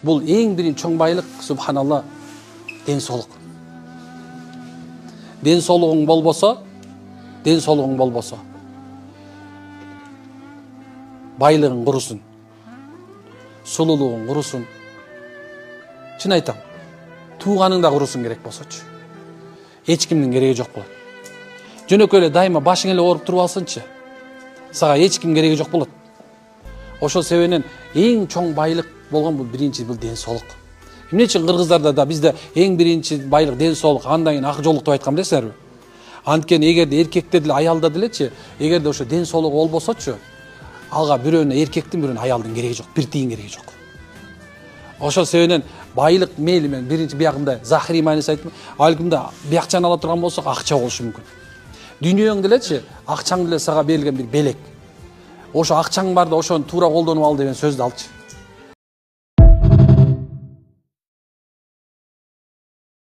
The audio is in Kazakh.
Бұл ең бірінші чоң байлық, субханалла, денсаулық. Денсаулығың болбосо, байлығың құрысын, сұлулығың құрысын. Шын айтам, туғаның да құрысын керек болсочу. Ешкімнің керегі жоқ болады. Жөнөкөйлө дайыма башың эле ооруп туруп алсынчы. Сага ешким кереги жок болот. Ошол себептен эң чоң байлык болгон бул биринчи бул денсаулык. Эмне үчүн кыргыздарда да бизде эң биринчи байлык денсаулык, андан кийин ак жоолук деп айткан билесиңерби? Анткени эгерде эркекте деле аялда делечи, эгерде ошо денсаулыгы болбосочу, алга бирөөнө эркектин бирөөнө аялдын кереги жок, бир тиын кереги жок. Ошол себептен байлык мейли мен биринчи биягында Захири Майнис айттым, алкымда биякчаны ала турган болсок акча болушу мүмкүн. Дүйнөң делечи, акчаң деле сага берилген бир белек. Ошо акчаң барда ошону туура колдонуп ал деген сөздү алчы.